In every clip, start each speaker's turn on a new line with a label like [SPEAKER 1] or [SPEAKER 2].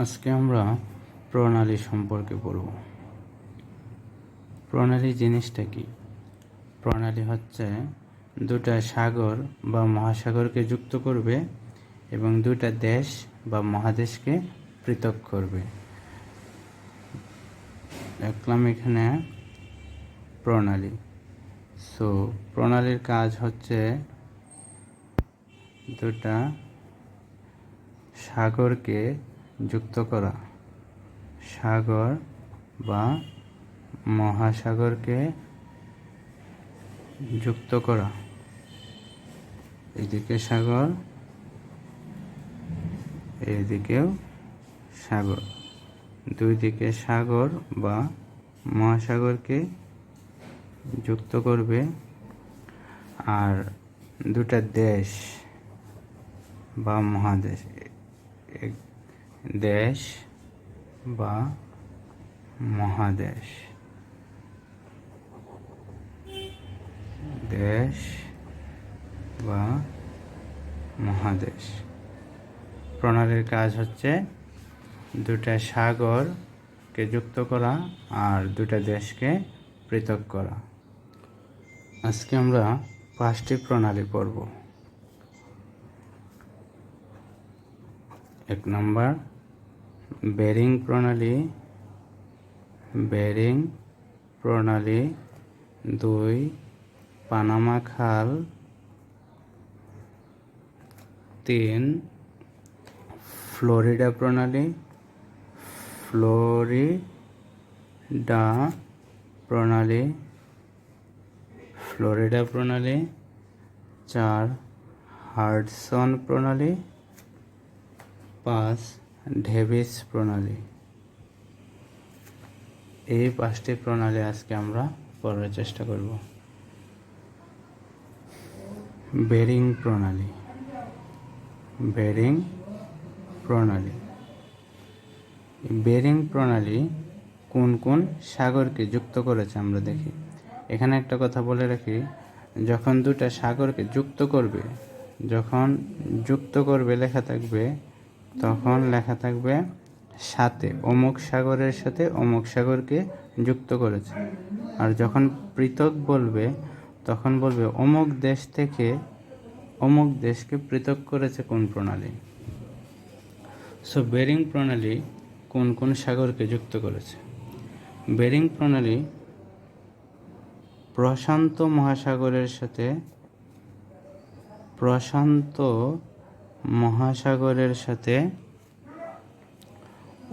[SPEAKER 1] আজকে আমরা প্রণালী সম্পর্কে পড়ব। প্রণালী জিনিসটা কি? প্রণালী হচ্ছে দুটা সাগর বা মহাসাগরকে যুক্ত করবে এবং দুটা দেশ বা মহাদেশকে পৃথক করবে। দেখলাম এখানে প্রণালী। প্রণালীর কাজ হচ্ছে দুটা সাগরকে যুক্ত করা, সাগর বা মহাসাগরকে যুক্ত করা। এদিকে সাগর, এদিকেও সাগর, দুই দিকে সাগর বা মহাসাগরকে যুক্ত করবে। আর দুটা দেশ বা মহাদেশ, দেশ বা মহাদেশ, দেশ বা মহাদেশ। প্রণালীর কাজ হচ্ছে দুটা সাগরকে যুক্ত করা আর দুটা দেশকে পৃথক করা। আজকে আমরা 5টি প্রণালী পড়ব। 1 নম্বর বেরিং প্রণালী, বেরিং প্রণালী। 2 পানামা খাল। 3 ফ্লোরিডা প্রণালী, ফ্লোরিডা প্রণালী, ফ্লোরিডা প্রণালী। 4 হাডসন প্রণালী। 5 ডেভিস প্রণালী। এই 5টি প্রণালী আজকে আমরা পড়ার চেষ্টা করব। বেরিং প্রণালী, বেরিং প্রণালী। বেরিং প্রণালী কোন কোন সাগরকে যুক্ত করেছে আমরা দেখি। এখানে একটা কথা বলে রাখি, যখন দুটা সাগরকে যুক্ত করবে, যখন যুক্ত করবে লেখা থাকবে, তখন লেখা থাকবে সাথে অমুক সাগরের সাথে অমুক সাগরকে যুক্ত করেছে। আর যখন পৃথক বলবে তখন বলবে অমুক দেশ থেকে অমুক দেশকে পৃথক করেছে কোন প্রণালী। বেরিং প্রণালী কোন কোন সাগরকে যুক্ত করেছে? বেরিং প্রণালী প্রশান্ত মহাসাগরের সাথে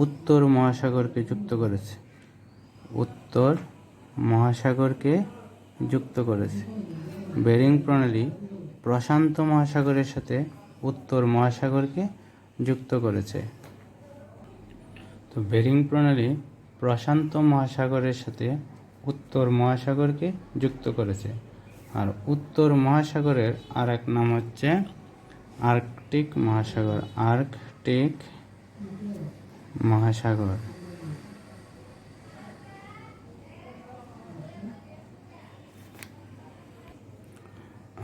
[SPEAKER 1] উত্তর মহাসাগরকে যুক্ত করেছে, উত্তর মহাসাগরকে যুক্ত করেছে। বেরিং প্রণালী প্রশান্ত মহাসাগরের সাথে উত্তর মহাসাগরকে যুক্ত করেছে। বেরিং প্রণালী প্রশান্ত মহাসাগরের সাথে উত্তর মহাসাগরকে যুক্ত করেছে। আর উত্তর মহাসাগরের আর এক নাম হচ্ছে আর্কটিক মহাসাগর, আর্কটিক মহাসাগর।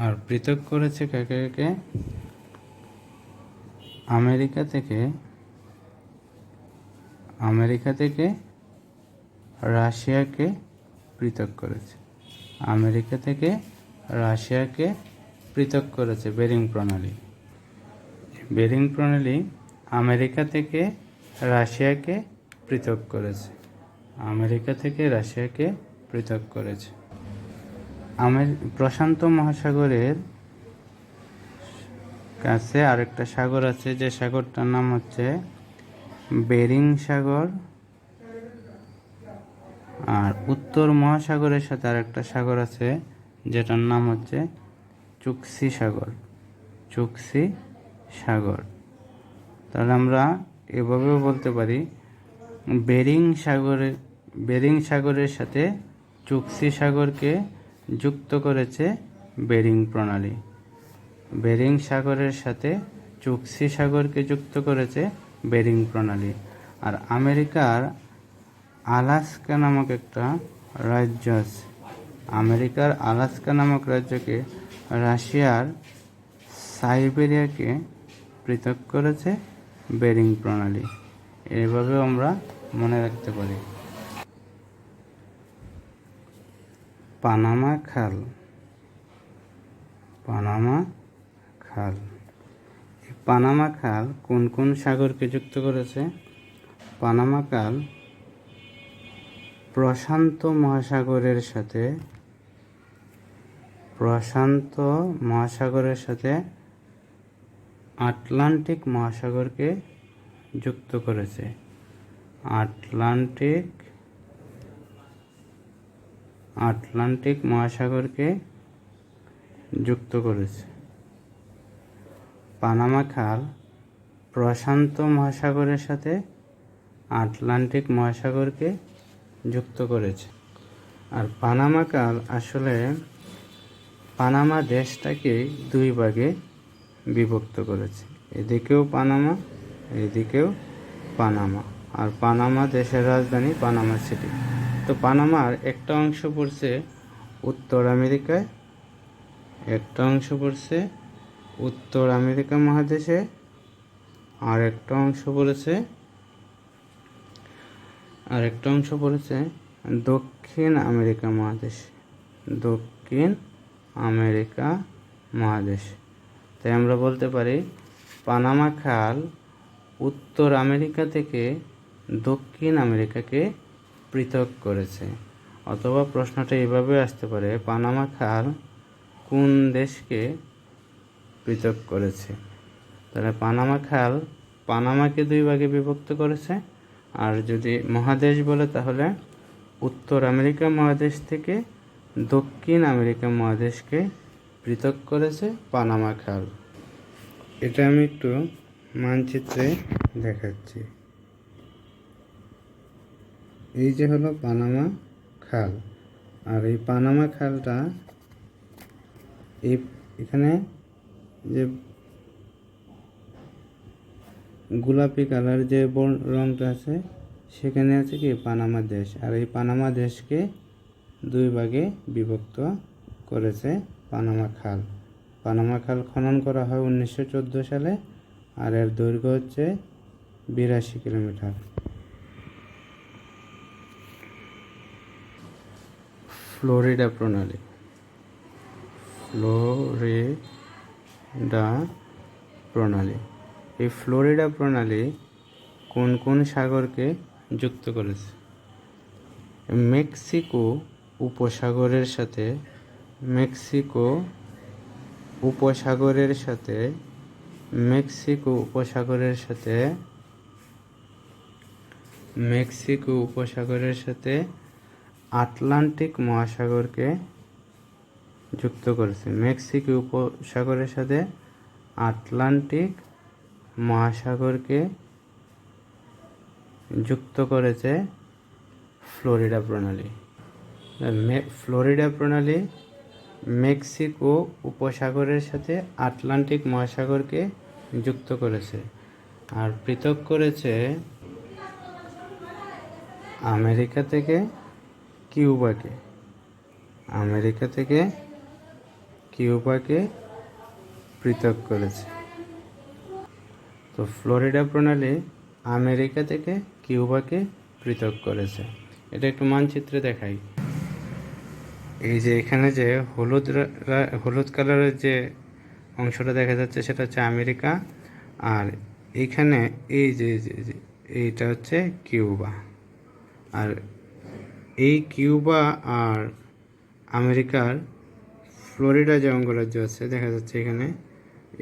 [SPEAKER 1] আর পৃথক করেছে কাকে কাকে? আমেরিকা থেকে রাশিয়াকে পৃথক করেছে, আমেরিকা থেকে রাশিয়াকে পৃথক করেছে বেরিং প্রণালী। বেরিং প্রণালী আমেরিকা থেকে রাশিয়াকে পৃথক করেছে, আমেরিকা থেকে রাশিয়াকে পৃথক করেছে। প্রশান্ত মহাসাগরের কাছে আরেকটা সাগর আছে, যে সাগরটার নাম হচ্ছে বেরিং সাগর। আর উত্তর মহাসাগরের সাথে আরেকটা সাগর আছে যেটার নাম হচ্ছে চুক্সি সাগর, চুক্সি সাগর। তাহলে আমরা এভাবেও বলতে পারি বেরিং সাগরের সাথে চুক্সি সাগরকে যুক্ত করেছে বেরিং প্রণালী। বেরিং সাগরের সাথে চুক্সি সাগরকে যুক্ত করেছে বেরিং প্রণালী। আর আমেরিকার আলাস্কা নামক একটা রাজ্য আছে, আমেরিকার আলাস্কা নামক রাজ্যকে রাশিয়ার সাইবেরিয়াকে পৃথক করেছে বেরিং প্রণালী। এইভাবেও আমরা মনে রাখতে পারি। পানামা খাল, পানামা খাল। এই পানামা খাল কোন কোন সাগরকে যুক্ত করেছে? পানামা খাল প্রশান্ত মহাসাগরের সাথে আটলান্টিক মহাসাগরকে যুক্ত করেছে। আটলান্টিক মহাসাগরকে যুক্ত করেছে। পানামা খাল প্রশান্ত মহাসাগরের সাথে আটলান্টিক মহাসাগরকে যুক্ত করেছে। আর পানামা খাল আসলে পানামা দেশটাকে দুই ভাগে বিভক্ত করেছে। এদিকেও পানামা, এদিকেও পানামা। আর পানামা দেশের রাজধানী পানামা সিটি। তো পানামার একটা অংশ পড়ছে উত্তর আমেরিকায়, একটা অংশ পড়ছে উত্তর আমেরিকা মহাদেশে, আর একটা অংশ পড়েছে দক্ষিণ আমেরিকা মহাদেশে, দক্ষিণ আমেরিকা মহাদেশ। তাই আমরা বলতে পারি পানামা খাল উত্তর আমেরিকা থেকে দক্ষিণ আমেরিকাকে পৃথক করেছে। অথবা প্রশ্নটা এভাবে আসতে পারে, পানামা খাল কোন দেশকে পৃথক করেছে? তাহলে পানামা খাল পানামাকে দুই ভাগে বিভক্ত করেছে। আর যদি মহাদেশ বলে তাহলে উত্তর আমেরিকা মহাদেশ থেকে দক্ষিণ আমেরিকা মহাদেশকে পৃথক করেছে পানামা খাল। এটা আমি একটু মানচিত্রে দেখাচ্ছি। এই যে হলো পানামা খাল। আর এই পানামা খালটা এখানে যে গোলাপি কালার যে রংটা আছে সেখানে আছে কি পানামা দেশ। আর এই পানামা দেশকে দুই ভাগে বিভক্ত করেছে পানামা খাল। পানামা খাল খনন করা হয় 1914 সালে। আর এর দৈর্ঘ্য হচ্ছে 82 কিলোমিটার। ফ্লোরিডা প্রণালী, ফ্লোরিডা প্রণালী। এই ফ্লোরিডা প্রণালী কোন কোন সাগরকে যুক্ত করেছে? মেক্সিকো উপসাগরের সাথে মেক্সিকো উপসাগরের সাথে আটলান্টিক মহাসাগরকে যুক্ত করেছে। মেক্সিকো উপসাগরের সাথে আটলান্টিক মহাসাগরকে যুক্ত করেছে ফ্লোরিডা প্রণালী। ফ্লোরিডা প্রণালী মেক্সিকো উপসাগরের সাথে আটলান্টিক মহাসাগরকে যুক্ত করেছে। আর পৃথক করেছে আমেরিকা থেকে কিউবাকে পৃথক করেছে। তো ফ্লোরিডা প্রণালী আমেরিকা থেকে কিউবাকে পৃথক করেছে। এটা একটু মানচিত্রে দেখাই। এই যে এখানে যে হলুদ কালারের যে অংশটা দেখা যাচ্ছে সেটা হচ্ছে আমেরিকা। আর এইখানে এই যে এইটা হচ্ছে কিউবা। আর এই কিউবা আর আমেরিকার ফ্লোরিডা যে অঙ্গরাজ্য আছে দেখা যাচ্ছে এখানে,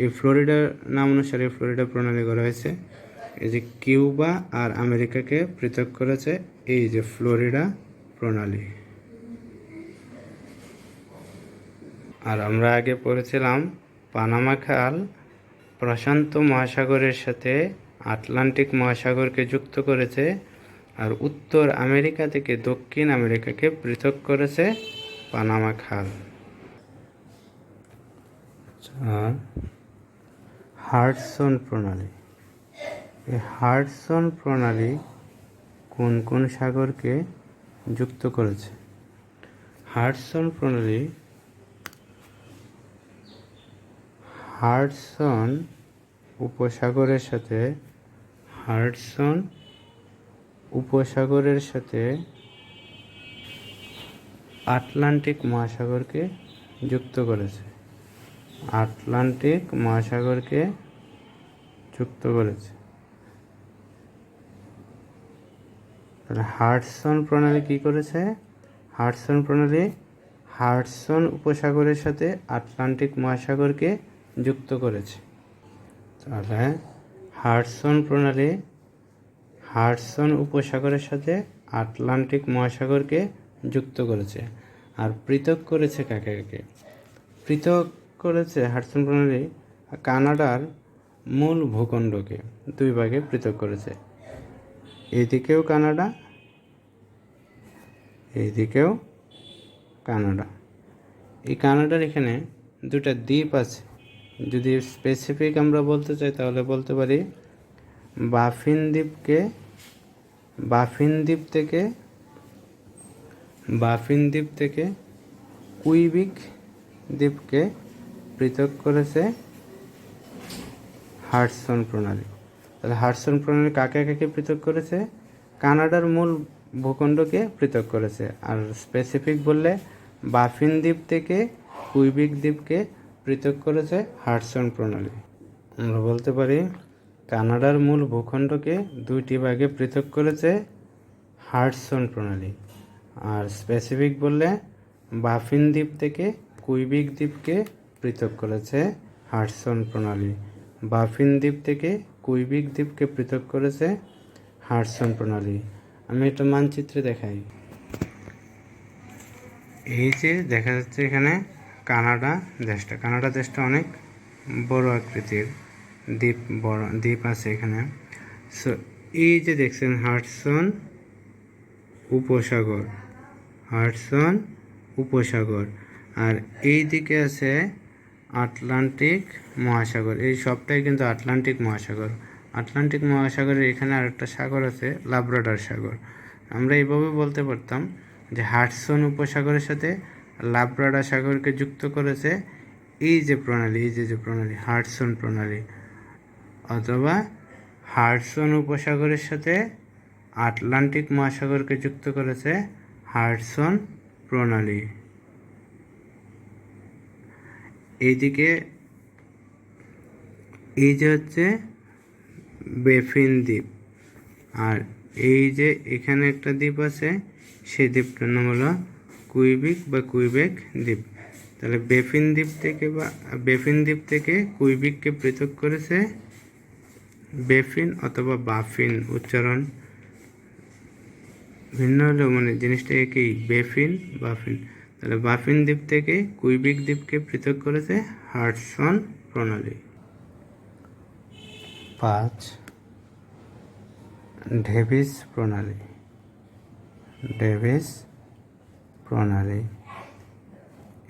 [SPEAKER 1] এই ফ্লোরিডার নাম অনুসারে ফ্লোরিডা প্রণালী করা হয়েছে। এই যে কিউবা আর আমেরিকাকে পৃথক করেছে এই যে ফ্লোরিডা প্রণালী। আর আমরা আগে পড়েছিলাম পানামা খাল প্রশান্ত মহাসাগরের সাথে আটলান্টিক মহাসাগরকে যুক্ত করেছে। আর উত্তর আমেরিকা থেকে দক্ষিণ আমেরিকাকে পৃথক করেছে পানামা খাল। আর হাডসন প্রণালী, এই হাডসন প্রণালী কোন কোন সাগরকে যুক্ত করেছে? হাডসন প্রণালী হাডসন উপসাগরের সাথে হাডসন উপসাগরের সাথে আটলান্টিক মহাসাগরকে যুক্ত করেছে। আটলান্টিক মহাসাগরকে যুক্ত করেছে। তাহলে হাডসন প্রণালী কি করেছে? হাডসন প্রণালী হাডসন উপসাগরের সাথে আটলান্টিক মহাসাগরকে যুক্ত করেছে। তাহলে হাডসন প্রণালী হাডসন উপসাগরের সাথে আটলান্টিক মহাসাগরকে যুক্ত করেছে। আর পৃথক করেছে কাকে কাকে? পৃথক করেছে হাডসন প্রণালী কানাডার মূল ভূখণ্ডকে দুই ভাগে পৃথক করেছে। এইদিকেও কানাডা, এইদিকেও কানাডা। এই কানাডার এখানে দুটা দ্বীপ আছে। যদি স্পেসিফিক আমরা বলতে চাই তাহলে বলতে পারি বাফিন দ্বীপকে বাফিন দ্বীপ থেকে কুইবেক দ্বীপকে পৃথক করেছে হাডসন প্রণালী। তাহলে হাডসন প্রণালী কাকে কাকে পৃথক করেছে? কানাডার মূল ভূখণ্ডকে পৃথক করেছে। আর স্পেসিফিক বললে বাফিন দ্বীপ থেকে কুইবেক দ্বীপকে পৃথক করেছে হাডসন প্রণালী। আমরা বলতে পারি কানাডার মূল ভূখণ্ডকে দুইটি ভাগে পৃথক করেছে হাডসন প্রণালী। আর স্পেসিফিক বললে বাফিন দ্বীপ থেকে কুইবেক দ্বীপকে পৃথক করেছে হাডসন প্রণালী। বাফিন দ্বীপ থেকে কুইবেক দ্বীপকে পৃথক করেছে হাডসন প্রণালী। আমি একটা মানচিত্রে দেখাই। এই যে দেখা যাচ্ছে এখানে কানাডা দেশটা অনেক বড় আকৃতির দ্বীপ আছে এখানে। সো এই যে দেখছেন হাডসন উপসাগর, আর এই দিকে আছে আটলান্টিক মহাসাগর। এই সবটাই কিন্তু আটলান্টিক মহাসাগরের এখানে আরেকটা সাগর আছে, লাব্রাডর সাগর। আমরা এইভাবে বলতে পারতাম যে হাডসন উপসাগরের সাথে লাব্রাডর সাগরকে যুক্ত করেছে এই যে প্রণালী হাডসন প্রণালী, অথবা হাডসন উপসাগরের সাথে আটলান্টিক মহাসাগরকে যুক্ত করেছে হাডসন প্রণালী। এইদিকে এই যে হচ্ছে বেফিন দ্বীপ, আর এই যে এখানে একটা দ্বীপ আছে, সেই দ্বীপটার নাম হলো কুইবেক দ্বীপ। তাহলে বেফিন দ্বীপ থেকে কুইবেককে পৃথক করেছে বেফিন অথবা বাফিন, উচ্চারণ ভিন্ন হলেও মানে জিনিসটা একই, বাফিন। তাহলে বাফিন দ্বীপ থেকে কুইবেক দ্বীপকে পৃথক করেছে হাডসন প্রণালী। 5. ডেভিস প্রণালী।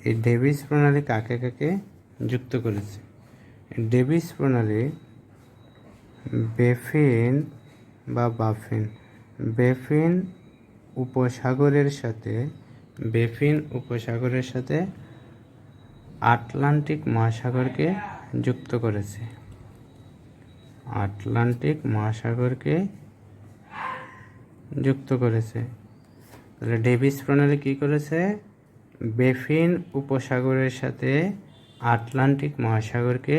[SPEAKER 1] এই ডেভিস প্রণালী কাকে কাকে যুক্ত করেছে? ডেভিস প্রণালী বেফিন উপসাগরের সাথে আটলান্টিক মহাসাগরকে যুক্ত করেছে। তাহলে ডেভিস প্রণালী কি করেছে? বেফিন উপসাগরের সাথে আটলান্টিক মহাসাগরকে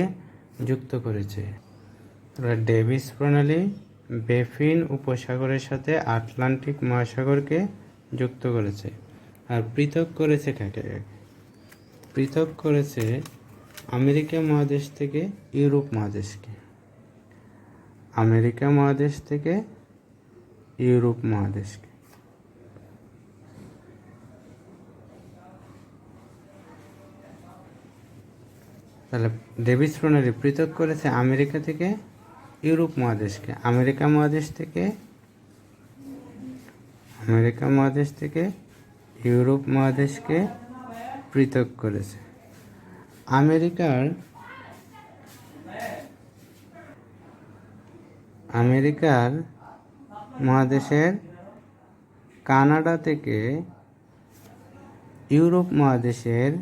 [SPEAKER 1] যুক্ত করেছে। তাহলে ডেভিস প্রণালী বেফিন উপসাগরের সাথে আটলান্টিক মহাসাগরকে যুক্ত করেছে। আর পৃথক করেছে কাকে? পৃথক করেছে আমেরিকা মহাদেশ থেকে ইউরোপ মহাদেশকে। তাহলে ডেভিস প্রণালী পৃথক করেছে আমেরিকা থেকে ইউরোপ মহাদেশকে। আমেরিকা মহাদেশ থেকে ইউরোপ মহাদেশকে পৃথক করেছে। আমেরিকার মহাদেশের কানাডা থেকে ইউরোপ মহাদেশের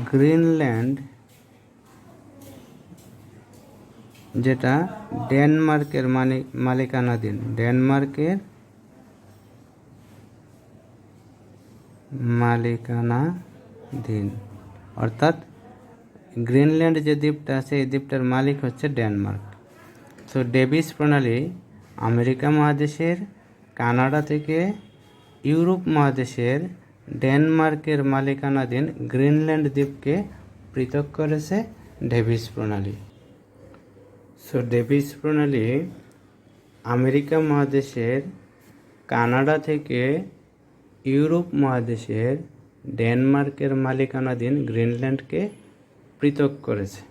[SPEAKER 1] গ্রিনল্যান্ড যেটা ডেনমার্কের মালিকানাধীন, ডেনমার্কের মালিকানাধীন, অর্থাৎ গ্রিনল্যান্ড যে দ্বীপটা আছে এই দ্বীপটার মালিক হচ্ছে ডেনমার্ক। তো ডেভিস প্রণালী আমেরিকা মহাদেশের, কানাডা থেকে ইউরোপ মহাদেশের ডেনমার্কের মালিকানাধীন গ্রিনল্যান্ড দ্বীপকে পৃথক করেছে ডেভিস প্রণালী। সো ডেভিস প্রণালী আমেরিকা মহাদেশের, কানাডা থেকে ইউরোপ মহাদেশের ডেনমার্কের মালিকানাধীন গ্রিনল্যান্ডকে পৃথক করেছে।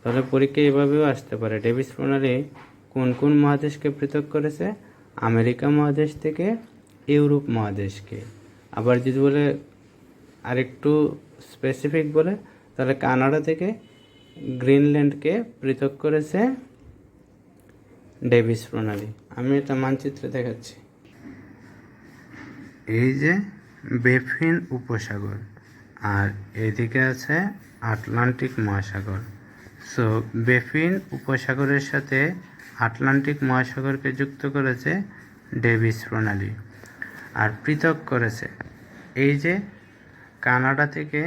[SPEAKER 1] তাহলে পরীক্ষায় এভাবেও আসতে পারে, ডেভিস প্রণালী কোন কোন মহাদেশকে পৃথক করেছে? আমেরিকা মহাদেশ থেকে ইউরোপ মহাদেশকে। আবার যদি বলে আরেকটু স্পেসিফিক বলে, তাহলে কানাডা থেকে গ্রিনল্যান্ডকে পৃথক করেছে ডেভিস প্রণালী। আমি এটা মানচিত্রে দেখাচ্ছি। এই যে বেফিন উপসাগর, আর এদিকে আছে আটলান্টিক মহাসাগর। সো বেফিন উপসাগরের সাথে আটলান্টিক মহাসাগরকে যুক্ত করেছে ডেভিস প্রণালী, আর পৃথক করেছে এই যে কানাডা থেকে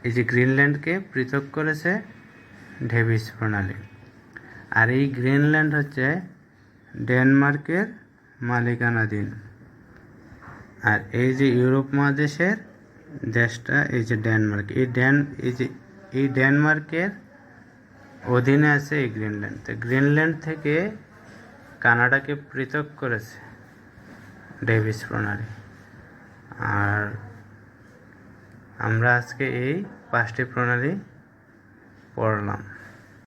[SPEAKER 1] এই যে গ্রিনল্যান্ডকে পৃথক করেছে ডেভিস প্রণালী। আর এই গ্রিনল্যান্ড হচ্ছে ডেনমার্কের মালিকানাধীন। আর এই যে ইউরোপ মহাদেশের দেশটা এই যে ডেনমার্ক, এই ডেনমার্কের অধীনে আছে এই গ্রিনল্যান্ড। তো গ্রিনল্যান্ড থেকে কানাডাকে পৃথক করেছে ডেভিস প্রণালী। আর আমরা আজকে এই 5টি প্রণালী পড়লাম।